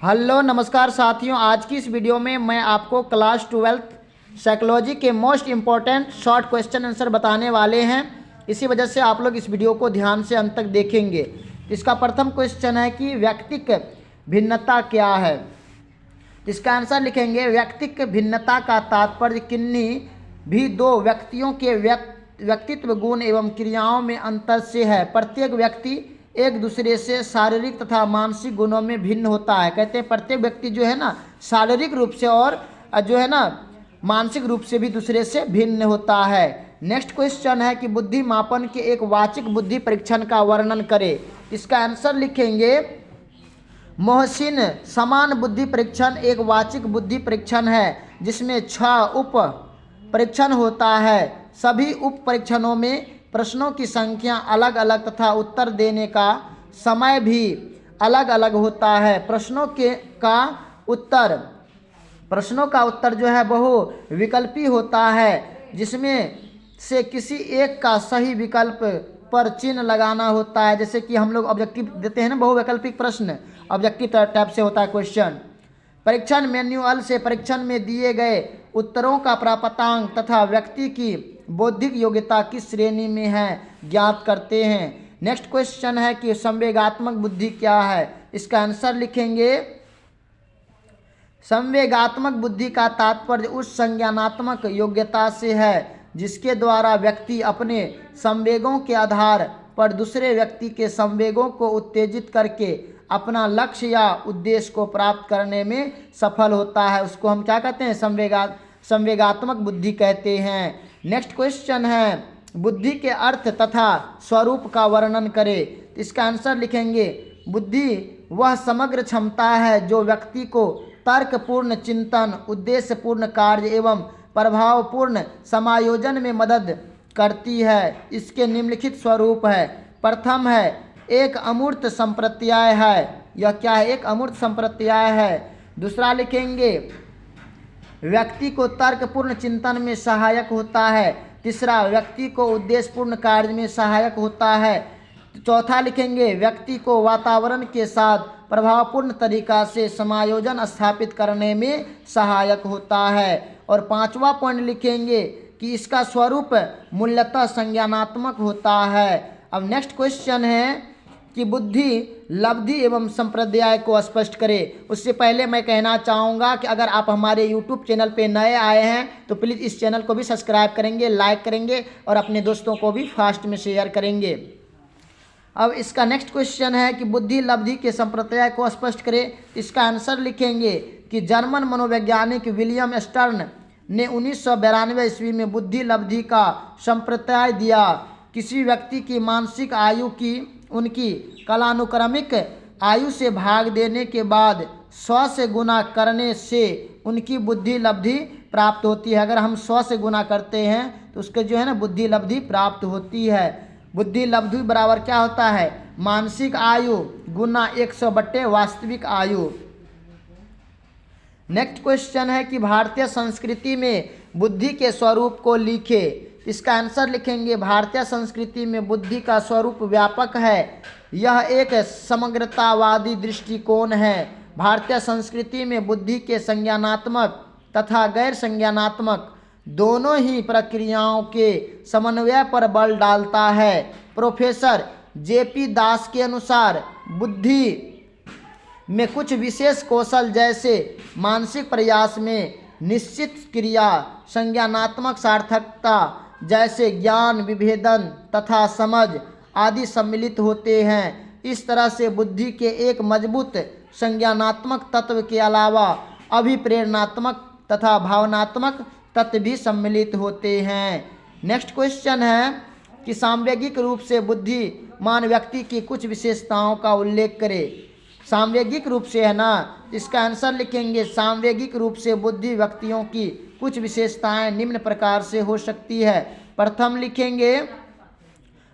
Hello नमस्कार साथियों, आज की इस वीडियो में मैं आपको क्लास 12th साइकोलॉजी के most important short question answer बताने वाले हैं। इसी वजह से आप लोग इस वीडियो को ध्यान से अंत तक देखेंगे। इसका प्रथम क्वेश्चन है कि व्यक्तिक भिन्नता क्या है। इसका आंसर लिखेंगे, व्यक्तिक भिन्नता का तात्पर्य किन्हीं भी दो व्यक्तियों के व्यक्तित्व गुण एवं क्रियाओं में अंतर से है। प्रत्येक व्यक्ति एक दूसरे से शारीरिक तथा मानसिक गुणों में भिन्न होता है। कहते हैं प्रत्येक व्यक्ति जो है ना शारीरिक रूप से और जो है ना मानसिक रूप से भी दूसरे से भिन्न होता है। नेक्स्ट क्वेश्चन है कि बुद्धि मापन के एक वाचिक बुद्धि परीक्षण का वर्णन करें। इसका आंसर लिखेंगे, मोहसिन समान बुद्धि परीक्षण एक वाचिक बुद्धि परीक्षण है जिसमें 6 उप परीक्षण होता है। सभी उप परीक्षणों में प्रश्नों की संख्या अलग अलग तथा उत्तर देने का समय भी अलग अलग होता है। प्रश्नों का उत्तर जो है बहु विकल्पी होता है, जिसमें से किसी एक का सही विकल्प पर चिन्ह लगाना होता है। जैसे कि हम लोग ऑब्जेक्टिव देते हैं ना, बहुवैकल्पिक प्रश्न ऑब्जेक्टिव टाइप से होता है क्वेश्चन। परीक्षण मैन्युअल से परीक्षण में दिए गए उत्तरों का प्राप्तांक तथा व्यक्ति की बौद्धिक योग्यता किस श्रेणी में है ज्ञात करते हैं। नेक्स्ट क्वेश्चन है कि संवेगात्मक बुद्धि क्या है। इसका आंसर लिखेंगे, संवेगात्मक बुद्धि का तात्पर्य उस संज्ञानात्मक योग्यता से है जिसके द्वारा व्यक्ति अपने संवेगों के आधार पर दूसरे व्यक्ति के संवेगों को उत्तेजित करके अपना लक्ष्य या उद्देश्य को प्राप्त करने में सफल होता है। उसको हम क्या कहते हैं, संवेगात्मक बुद्धि कहते हैं। नेक्स्ट क्वेश्चन है, बुद्धि के अर्थ तथा स्वरूप का वर्णन करें। इसका आंसर लिखेंगे, बुद्धि वह समग्र क्षमता है जो व्यक्ति को तर्कपूर्ण चिंतन, उद्देश्यपूर्ण कार्य एवं प्रभावपूर्ण समायोजन में मदद करती है। इसके निम्नलिखित स्वरूप है। प्रथम है, एक अमूर्त संप्रत्याय है। यह क्या है, एक अमूर्त संप्रत्याय है। दूसरा लिखेंगे, व्यक्ति को तर्कपूर्ण चिंतन में सहायक होता है। तीसरा, व्यक्ति को उद्देश्यपूर्ण कार्य में सहायक होता है। चौथा लिखेंगे, व्यक्ति को वातावरण के साथ प्रभावपूर्ण तरीका से समायोजन स्थापित करने में सहायक होता है। और पांचवा पॉइंट लिखेंगे कि इसका स्वरूप मूलतः संज्ञानात्मक होता है। अब नेक्स्ट क्वेश्चन है कि बुद्धि लब्धि एवं संप्रदाय को स्पष्ट करें। उससे पहले मैं कहना चाहूँगा कि अगर आप हमारे YouTube चैनल पे नए आए हैं तो प्लीज़ इस चैनल को भी सब्सक्राइब करेंगे, लाइक करेंगे और अपने दोस्तों को भी फास्ट में शेयर करेंगे। अब इसका नेक्स्ट क्वेश्चन है कि बुद्धि लब्धि के संप्रदाय को स्पष्ट करें। इसका आंसर लिखेंगे कि जर्मन मनोवैज्ञानिक विलियम स्टर्न ने 1992 ईस्वी में बुद्धि लब्धि का संप्रदाय दिया। किसी व्यक्ति की मानसिक आयु की उनकी कालानुक्रमिक आयु से भाग देने के बाद 100 से गुना करने से उनकी बुद्धि लब्धि प्राप्त होती है। अगर हम 100 से गुना करते हैं तो उसके जो है ना बुद्धि लब्धि प्राप्त होती है। बुद्धि लब्धि बराबर क्या होता है, मानसिक आयु गुना 100 बट्टे वास्तविक आयु। नेक्स्ट क्वेश्चन है कि भारतीय संस्कृति में बुद्धि के स्वरूप को लिखे। इसका आंसर लिखेंगे, भारतीय संस्कृति में बुद्धि का स्वरूप व्यापक है। यह एक समग्रतावादी दृष्टिकोण है। भारतीय संस्कृति में बुद्धि के संज्ञानात्मक तथा गैर संज्ञानात्मक दोनों ही प्रक्रियाओं के समन्वय पर बल डालता है। प्रोफेसर JP दास के अनुसार बुद्धि में कुछ विशेष कौशल जैसे मानसिक प्रयास में निश्चित क्रिया, संज्ञानात्मक सार्थकता जैसे ज्ञान विभेदन तथा समझ आदि सम्मिलित होते हैं। इस तरह से बुद्धि के एक मजबूत संज्ञानात्मक तत्व के अलावा अभिप्रेरणात्मक तथा भावनात्मक तत्व भी सम्मिलित होते हैं। नेक्स्ट क्वेश्चन है कि सांवेगिक रूप से बुद्धिमान व्यक्ति की कुछ विशेषताओं का उल्लेख करें। सांवेगिक रूप से है ना, इसका आंसर लिखेंगे, सांवेगिक रूप से बुद्धि व्यक्तियों की कुछ विशेषताएं निम्न प्रकार से हो सकती है। प्रथम लिखेंगे,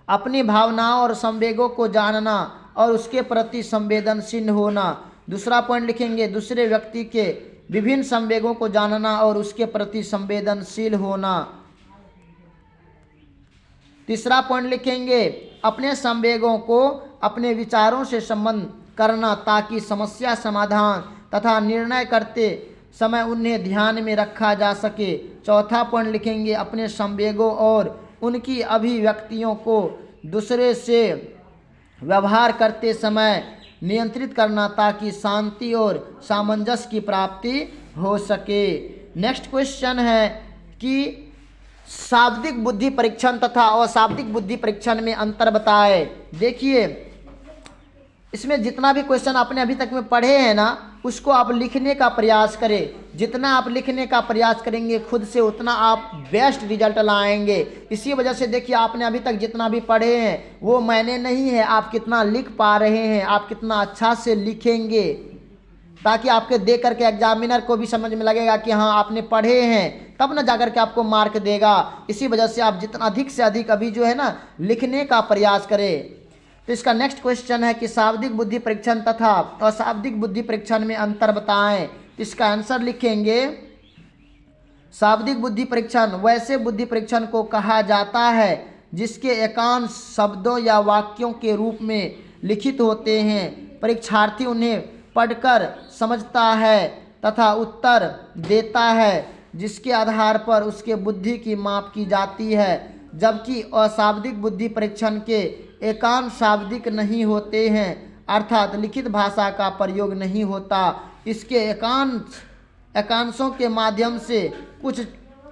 अपनी भावनाओं और संवेगों को जानना और उसके प्रति संवेदनशील होना। दूसरा पॉइंट लिखेंगे, दूसरे व्यक्ति के विभिन्न संवेगों को जानना और उसके प्रति संवेदनशील होना। तीसरा पॉइंट लिखेंगे, अपने संवेगों को अपने विचारों से संबंध करना ताकि समस्या समाधान तथा निर्णय करते समय उन्हें ध्यान में रखा जा सके। चौथा पॉइंट लिखेंगे अपने संवेगों और उनकी अभिव्यक्तियों को दूसरे से व्यवहार करते समय नियंत्रित करना ताकि शांति और सामंजस्य की प्राप्ति हो सके। नेक्स्ट क्वेश्चन है कि शाब्दिक बुद्धि परीक्षण तथा अशाब्दिक बुद्धि परीक्षण में अंतर बताएं। देखिए इसमें जितना भी क्वेश्चन आपने अभी तक में पढ़े हैं ना, उसको आप लिखने का प्रयास करें। जितना आप लिखने का प्रयास करेंगे खुद से उतना आप बेस्ट रिजल्ट लाएंगे। इसी वजह से देखिए आपने अभी तक जितना भी पढ़े हैं वो मैंने नहीं है, आप कितना लिख पा रहे हैं, आप कितना अच्छा से लिखेंगे, ताकि आपके देख करके एग्जामिनर को भी समझ में लगेगा कि हाँ आपने पढ़े हैं, तब ना जाकर के आपको मार्क देगा। इसी वजह से आप जितना अधिक से अधिक अभी जो है ना लिखने का प्रयास करें। तो इसका नेक्स्ट क्वेश्चन है कि शाब्दिक बुद्धि परीक्षण तथा अशाब्दिक बुद्धि परीक्षण में अंतर बताएं। तो इसका आंसर लिखेंगे शाब्दिक बुद्धि परीक्षण वैसे बुद्धि परीक्षण को कहा जाता है जिसके एकांश शब्दों या वाक्यों के रूप में लिखित होते हैं। परीक्षार्थी उन्हें पढ़कर समझता है तथा उत्तर देता है, जिसके आधार पर उसके बुद्धि की माप की जाती है। जबकि अशाब्दिक बुद्धि परीक्षण के एकांश शाब्दिक नहीं होते हैं, अर्थात लिखित भाषा का प्रयोग नहीं होता। इसके एकांशों के माध्यम से कुछ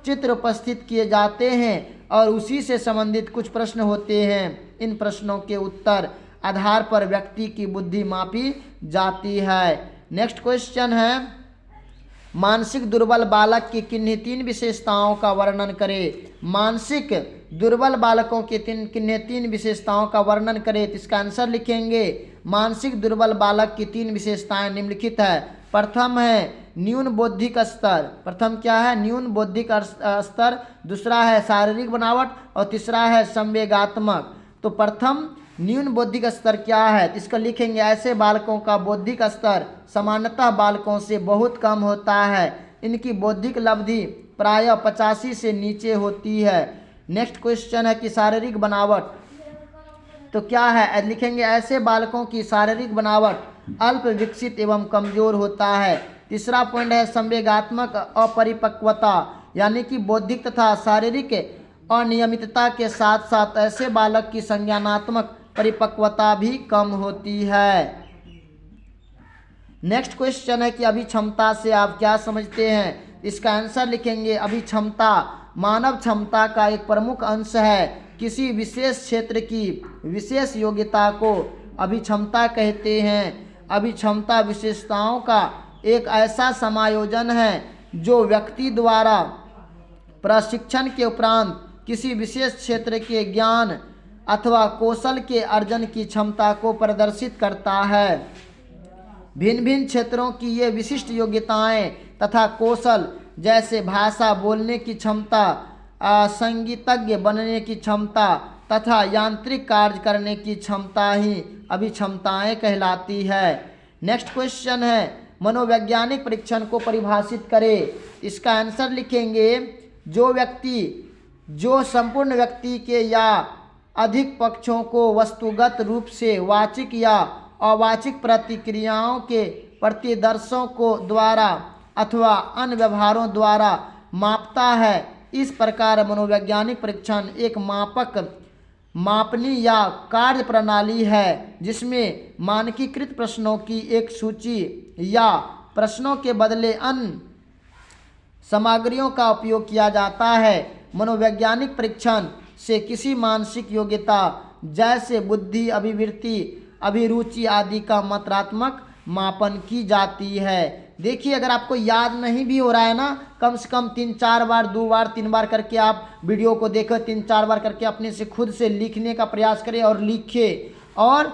चित्र उपस्थित किए जाते हैं और उसी से संबंधित कुछ प्रश्न होते हैं। इन प्रश्नों के उत्तर आधार पर व्यक्ति की बुद्धि मापी जाती है। नेक्स्ट क्वेश्चन है मानसिक दुर्बल बालक की किन्हीं 3 विशेषताओं का वर्णन करें। मानसिक दुर्बल बालकों के किन्हीं 3 विशेषताओं का वर्णन करें। तो इसका आंसर लिखेंगे मानसिक दुर्बल बालक की 3 विशेषताएं निम्नलिखित है। प्रथम है न्यून बौद्धिक स्तर। प्रथम क्या है? न्यून बौद्धिक स्तर। दूसरा है शारीरिक बनावट और तीसरा है संवेगात्मक। तो प्रथम न्यून बौद्धिक स्तर क्या है? तो इसको लिखेंगे ऐसे बालकों का बौद्धिक स्तर सामान्यतः बालकों से बहुत कम होता है। इनकी बौद्धिक लब्धि प्रायः 85 से नीचे होती है। नेक्स्ट क्वेश्चन है कि शारीरिक बनावट तो क्या है? लिखेंगे ऐसे बालकों की शारीरिक बनावट अल्प विकसित एवं कमजोर होता है। तीसरा पॉइंट है संवेगात्मक अपरिपक्वता, यानी कि बौद्धिक तथा शारीरिक अनियमितता के साथ साथ ऐसे बालक की संज्ञानात्मक परिपक्वता भी कम होती है। नेक्स्ट क्वेश्चन है कि अभिक्षमता से आप क्या समझते हैं? इसका आंसर लिखेंगे अभिक्षमता मानव क्षमता का एक प्रमुख अंश है। किसी विशेष क्षेत्र की विशेष योग्यता को अभिक्षमता कहते हैं। अभिक्षमता विशेषताओं का एक ऐसा समायोजन है जो व्यक्ति द्वारा प्रशिक्षण के उपरांत किसी विशेष क्षेत्र के ज्ञान अथवा कौशल के अर्जन की क्षमता को प्रदर्शित करता है। भिन्न भिन्न क्षेत्रों की ये विशिष्ट योग्यताएं तथा कौशल जैसे भाषा बोलने की क्षमता, संगीतज्ञ बनने की क्षमता तथा यांत्रिक कार्य करने की क्षमता ही अभिक्षमताएं कहलाती है। नेक्स्ट क्वेश्चन है मनोवैज्ञानिक परीक्षण को परिभाषित करें। इसका आंसर लिखेंगे जो संपूर्ण व्यक्ति के या अधिक पक्षों को वस्तुगत रूप से वाचिक या अवाचिक प्रतिक्रियाओं के प्रतिदर्शों को द्वारा अथवा अन्य व्यवहारों द्वारा मापता है। इस प्रकार मनोवैज्ञानिक परीक्षण एक मापनी या कार्य प्रणाली है जिसमें मानकीकृत प्रश्नों की एक सूची या प्रश्नों के बदले अन्य सामग्रियों का उपयोग किया जाता है। मनोवैज्ञानिक परीक्षण से किसी मानसिक योग्यता जैसे बुद्धि, अभिवृत्ति, अभिरुचि आदि का मात्रात्मक मापन की जाती है। देखिए अगर आपको याद नहीं भी हो रहा है ना, कम से कम 3-4 बार, 2 बार, 3 बार करके आप वीडियो को देखें, 3-4 बार करके अपने से खुद से लिखने का प्रयास करें और लिखें। और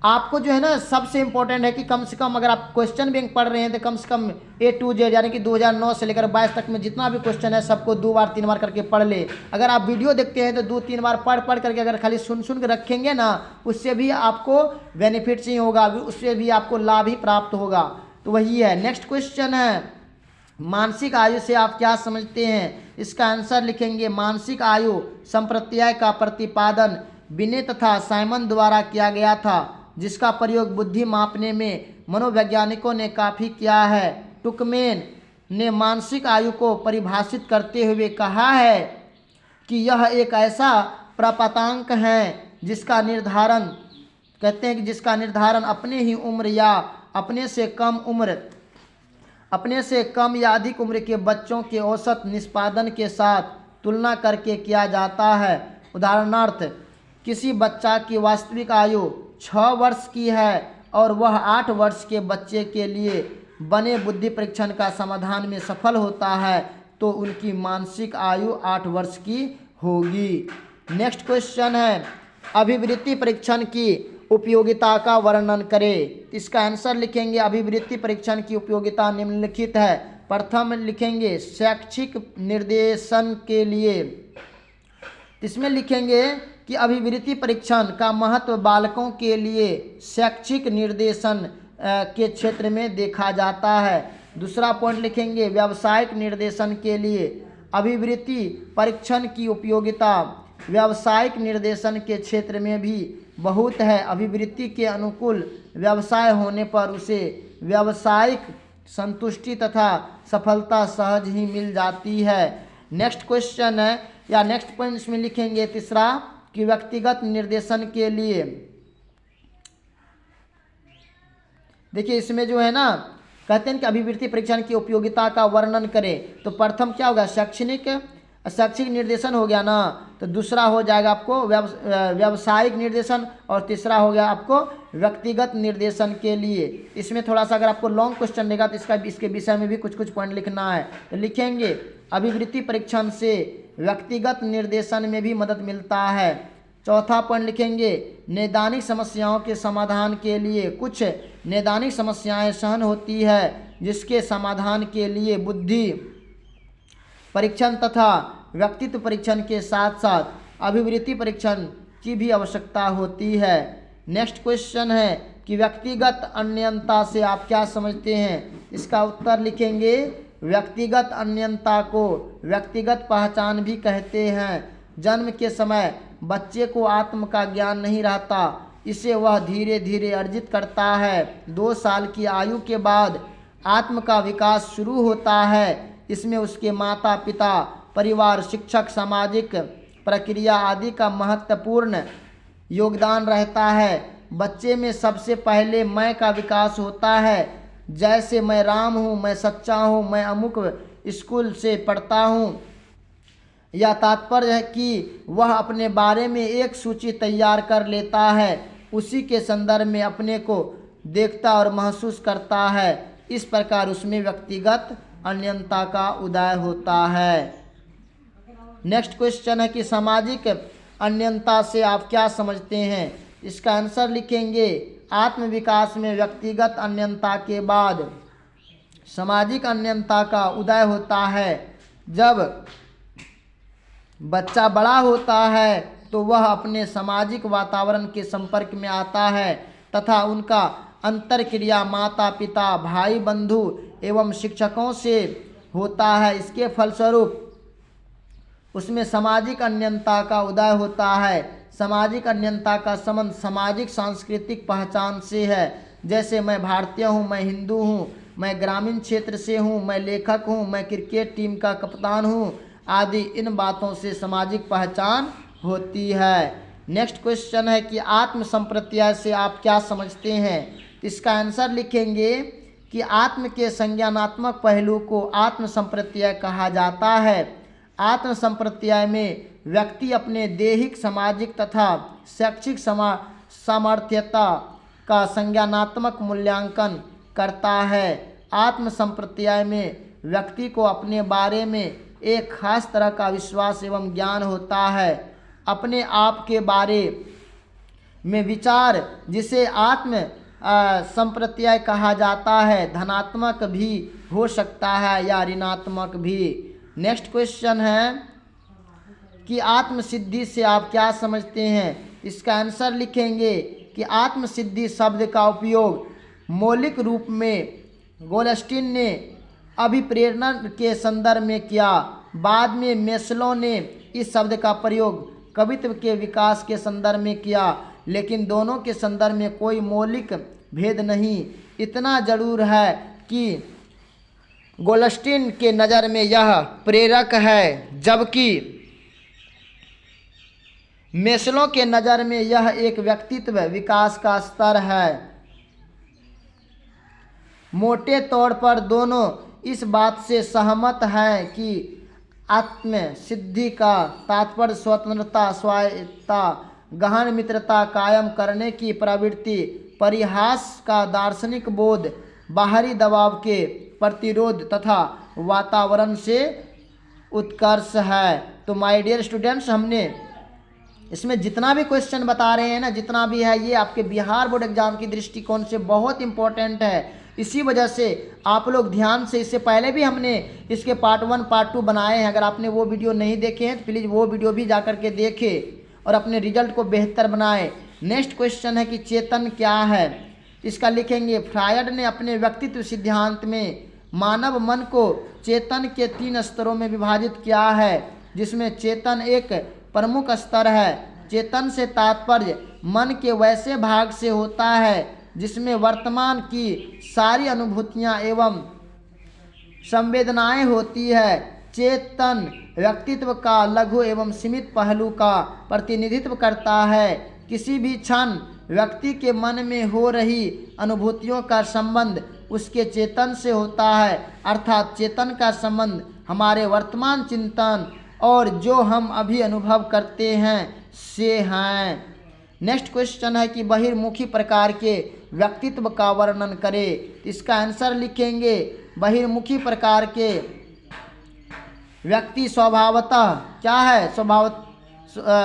आपको जो है ना सबसे इम्पोर्टेंट है कि कम से कम अगर आप क्वेश्चन बैंक पढ़ रहे हैं तो कम से कम A to Z यानी कि 2009 से लेकर 22 तक में जितना भी क्वेश्चन है सबको 2 बार 3 बार करके पढ़ ले। अगर आप वीडियो देखते हैं तो 2-3 बार पढ़ करके अगर खाली सुन के रखेंगे ना, उससे भी आपको बेनिफिट्स ही होगा, उससे भी आपको लाभ ही प्राप्त होगा। तो वही है। नेक्स्ट क्वेश्चन है मानसिक आयु से आप क्या समझते हैं? इसका आंसर लिखेंगे मानसिक आयु संप्रत्यय का प्रतिपादन बिने तथा साइमन द्वारा किया गया था, जिसका प्रयोग बुद्धि मापने में मनोवैज्ञानिकों ने काफ़ी किया है। टुकमेन ने मानसिक आयु को परिभाषित करते हुए कहा है कि यह एक ऐसा प्रपतांक है जिसका निर्धारण कहते हैं कि जिसका निर्धारण अपने ही उम्र या अपने से कम या अधिक उम्र के बच्चों के औसत निष्पादन के साथ तुलना करके किया जाता है। उदाहरणार्थ, किसी बच्चा की वास्तविक आयु 6 वर्ष की है और वह 8 वर्ष के बच्चे के लिए बने बुद्धि परीक्षण का समाधान में सफल होता है तो उनकी मानसिक आयु 8 वर्ष की होगी। नेक्स्ट क्वेश्चन है, अभिवृत्ति परीक्षण की उपयोगिता का वर्णन करें। इसका आंसर लिखेंगे, अभिवृत्ति परीक्षण की उपयोगिता निम्नलिखित है। प्रथम लिखेंगे शैक्षिक निर्देशन के लिए। इसमें लिखेंगे कि अभिवृत्ति परीक्षण का महत्व बालकों के लिए शैक्षिक निर्देशन के क्षेत्र में देखा जाता है। दूसरा पॉइंट लिखेंगे व्यावसायिक निर्देशन के लिए। अभिवृत्ति परीक्षण की उपयोगिता व्यावसायिक निर्देशन के क्षेत्र में भी बहुत है। अभिवृत्ति के अनुकूल व्यवसाय होने पर उसे व्यावसायिक संतुष्टि तथा सफलता सहज ही मिल जाती है। नेक्स्ट क्वेश्चन है या नेक्स्ट पॉइंट इसमें लिखेंगे तीसरा कि व्यक्तिगत निर्देशन के लिए। देखिए इसमें जो है ना कहते हैं कि अभिवृत्ति परीक्षण की उपयोगिता का वर्णन करें, तो प्रथम क्या होगा, शैक्षिक निर्देशन हो गया ना, तो दूसरा हो जाएगा आपको व्यावसायिक निर्देशन और तीसरा हो गया आपको व्यक्तिगत निर्देशन के लिए। इसमें थोड़ा सा अगर आपको लॉन्ग क्वेश्चन देगा तो इसके विषय में भी कुछ पॉइंट लिखना है, तो लिखेंगे अभिवृत्ति परीक्षण से व्यक्तिगत निर्देशन में भी मदद मिलता है। चौथा पॉइंट लिखेंगे नैदानिक समस्याओं के समाधान के लिए। कुछ नैदानिक समस्याएं सहन होती है जिसके समाधान के लिए बुद्धि परीक्षण तथा व्यक्तित्व परीक्षण के साथ साथ अभिवृत्ति परीक्षण की भी आवश्यकता होती है। नेक्स्ट क्वेश्चन है कि व्यक्तिगत अनन्यता से आप क्या समझते हैं। इसका उत्तर लिखेंगे व्यक्तिगत अनन्यता को व्यक्तिगत पहचान भी कहते हैं। जन्म के समय बच्चे को आत्म का ज्ञान नहीं रहता, इसे वह धीरे धीरे अर्जित करता है। 2 साल की आयु के बाद आत्म का विकास शुरू होता है। इसमें उसके माता पिता, परिवार, शिक्षक, सामाजिक प्रक्रिया आदि का महत्वपूर्ण योगदान रहता है। बच्चे में सबसे पहले मैं का विकास होता है, जैसे मैं राम हूँ, मैं सच्चा हूँ, मैं अमुक स्कूल से पढ़ता हूँ। यह तात्पर्य है कि वह अपने बारे में एक सूची तैयार कर लेता है, उसी के संदर्भ में अपने को देखता और महसूस करता है। इस प्रकार उसमें व्यक्तिगत अनन्यता का उदय होता है। नेक्स्ट क्वेश्चन है कि सामाजिक अनन्यता से आप क्या समझते हैं। इसका आंसर लिखेंगे आत्म विकास में व्यक्तिगत अनन्यता के बाद सामाजिक अनन्यता का उदय होता है। जब बच्चा बड़ा होता है तो वह अपने सामाजिक वातावरण के संपर्क में आता है तथा उनका अंतरक्रिया माता पिता, भाई बंधु एवं शिक्षकों से होता है। इसके फलस्वरूप उसमें सामाजिक अनन्यता का उदय होता है। सामाजिक अनन्यता का संबंध सामाजिक सांस्कृतिक पहचान से है, जैसे मैं भारतीय हूँ, मैं हिंदू हूँ, मैं ग्रामीण क्षेत्र से हूँ, मैं लेखक हूँ, मैं क्रिकेट टीम का कप्तान हूँ आदि। इन बातों से सामाजिक पहचान होती है। नेक्स्ट क्वेश्चन है कि आत्म संप्रत्यय से आप क्या समझते हैं। इसका आंसर लिखेंगे कि आत्म के संज्ञानात्मक पहलू को आत्म संप्रत्यय कहा जाता है। आत्म संप्रत्यय में व्यक्ति अपने दैहिक, सामाजिक तथा शैक्षिक सामर्थ्यता का संज्ञानात्मक मूल्यांकन करता है। आत्म संप्रत्यय में व्यक्ति को अपने बारे में एक खास तरह का विश्वास एवं ज्ञान होता है। अपने आप के बारे में विचार, जिसे आत्म संप्रत्यय कहा जाता है, धनात्मक भी हो सकता है या ऋणात्मक भी। नेक्स्ट क्वेश्चन है कि आत्मसिद्धि से आप क्या समझते हैं। इसका आंसर लिखेंगे कि आत्मसिद्धि शब्द का उपयोग मौलिक रूप में गोल्डस्टीन ने अभिप्रेरणा के संदर्भ में किया। बाद में मेस्लो ने इस शब्द का प्रयोग कवित्व के विकास के संदर्भ में किया, लेकिन दोनों के संदर्भ में कोई मौलिक भेद नहीं। इतना ज़रूर है कि गोल्डस्टीन के नज़र में यह प्रेरक है, जबकि मेस्लो के नज़र में यह एक व्यक्तित्व विकास का स्तर है। मोटे तौर पर दोनों इस बात से सहमत हैं कि आत्म सिद्धि का तात्पर्य स्वतंत्रता, स्वायत्तता, गहन मित्रता कायम करने की प्रवृत्ति, परिहास का दार्शनिक बोध, बाहरी दबाव के प्रतिरोध तथा वातावरण से उत्कर्ष है। तो माय डियर स्टूडेंट्स, हमने इसमें जितना भी क्वेश्चन बता रहे हैं ना, जितना भी है, ये आपके बिहार बोर्ड एग्जाम की दृष्टिकोण से बहुत इंपॉर्टेंट है। इसी वजह से आप लोग ध्यान से, इससे पहले भी हमने इसके पार्ट 1 पार्ट 2 बनाए हैं। अगर आपने वो वीडियो नहीं देखे हैं तो प्लीज़ वो वीडियो भी जा कर के देखें और अपने रिजल्ट को बेहतर बनाएं। नेक्स्ट क्वेश्चन है कि चेतन क्या है। इसका लिखेंगे, फ्रायड ने अपने व्यक्तित्व सिद्धांत में मानव मन को चेतन के 3 स्तरों में विभाजित किया है, जिसमें चेतन एक प्रमुख स्तर है। चेतन से तात्पर्य मन के वैसे भाग से होता है जिसमें वर्तमान की सारी अनुभूतियाँ एवं संवेदनाएं होती है। चेतन व्यक्तित्व का लघु एवं सीमित पहलू का प्रतिनिधित्व करता है। किसी भी क्षण व्यक्ति के मन में हो रही अनुभूतियों का संबंध उसके चेतन से होता है, अर्थात चेतन का संबंध हमारे वर्तमान चिंतन और जो हम अभी अनुभव करते हैं से हैं। नेक्स्ट क्वेश्चन है कि बहिर्मुखी प्रकार के व्यक्तित्व का वर्णन करें। इसका आंसर लिखेंगे, बहिर्मुखी प्रकार के व्यक्ति स्वभावतः क्या है,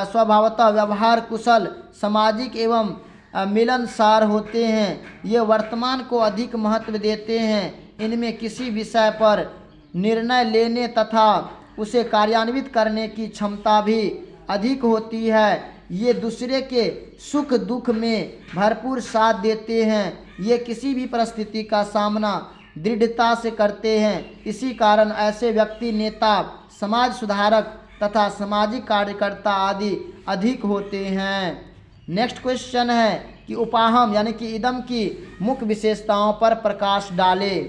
स्वभावतः व्यवहार कुशल, सामाजिक एवं मिलनसार होते हैं। ये वर्तमान को अधिक महत्व देते हैं। इनमें किसी विषय पर निर्णय लेने तथा उसे कार्यान्वित करने की क्षमता भी अधिक होती है। ये दूसरे के सुख दुख में भरपूर साथ देते हैं। ये किसी भी परिस्थिति का सामना दृढ़ता से करते हैं। इसी कारण ऐसे व्यक्ति नेता, समाज सुधारक तथा सामाजिक कार्यकर्ता आदि अधिक होते हैं। नेक्स्ट क्वेश्चन है कि उपाहम यानी कि इदम की मुख्य विशेषताओं पर प्रकाश डालें।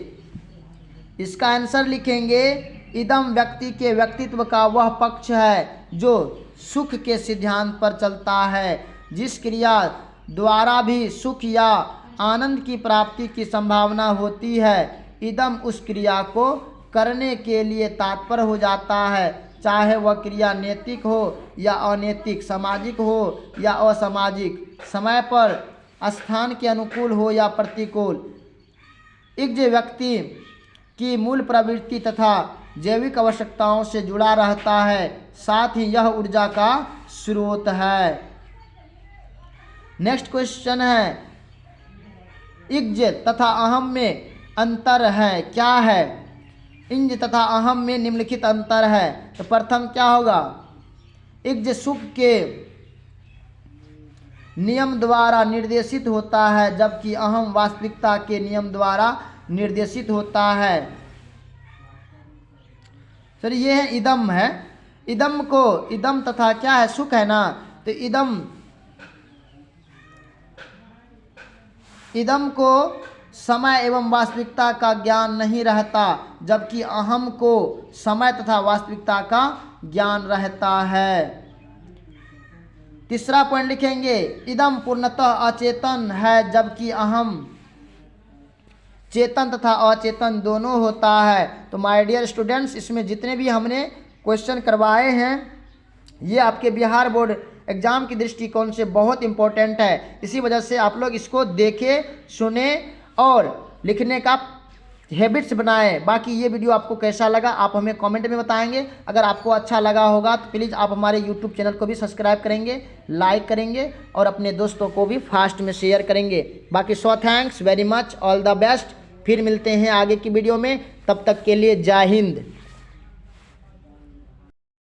इसका आंसर लिखेंगे, इदम व्यक्ति के व्यक्तित्व का वह पक्ष है जो सुख के सिद्धांत पर चलता है। जिस क्रिया द्वारा भी सुख या आनंद की प्राप्ति की संभावना होती है, इदम उस क्रिया को करने के लिए तत्पर हो जाता है, चाहे वह क्रिया नैतिक हो या अनैतिक, सामाजिक हो या असामाजिक, समय पर स्थान के अनुकूल हो या प्रतिकूल। इज्ज व्यक्ति की मूल प्रवृत्ति तथा जैविक आवश्यकताओं से जुड़ा रहता है, साथ ही यह ऊर्जा का स्रोत है। नेक्स्ट क्वेश्चन है, इज्ज तथा अहम में अंतर है, क्या है? इज्ज तथा अहम में निम्नलिखित अंतर है। तो प्रथम क्या होगा, इज्ज सुख के नियम द्वारा निर्देशित होता है, जबकि अहम वास्तविकता के नियम द्वारा निर्देशित होता है। सर ये है इदम है। इदम को, इदम तथा क्या है, सुख है ना, तो इदम को समय एवं वास्तविकता का ज्ञान नहीं रहता, जबकि अहम को समय तथा वास्तविकता का ज्ञान रहता है। तीसरा पॉइंट लिखेंगे, इदम पूर्णतः अचेतन है, जबकि अहम चेतन तथा अचेतन दोनों होता है। तो माय डियर स्टूडेंट्स, इसमें जितने भी हमने क्वेश्चन करवाए हैं ये आपके बिहार बोर्ड एग्ज़ाम की दृष्टिकोण से बहुत इम्पोर्टेंट है। इसी वजह से आप लोग इसको देखें, सुने और लिखने का हैबिट्स बनाएं। बाकी ये वीडियो आपको कैसा लगा आप हमें कमेंट में बताएंगे। अगर आपको अच्छा लगा होगा तो प्लीज़ आप हमारे यूट्यूब चैनल को भी सब्सक्राइब करेंगे, लाइक करेंगे और अपने दोस्तों को भी फास्ट में शेयर करेंगे। बाकी thanks very much, all the best. फिर मिलते हैं आगे की वीडियो में, तब तक के लिए जय हिंद।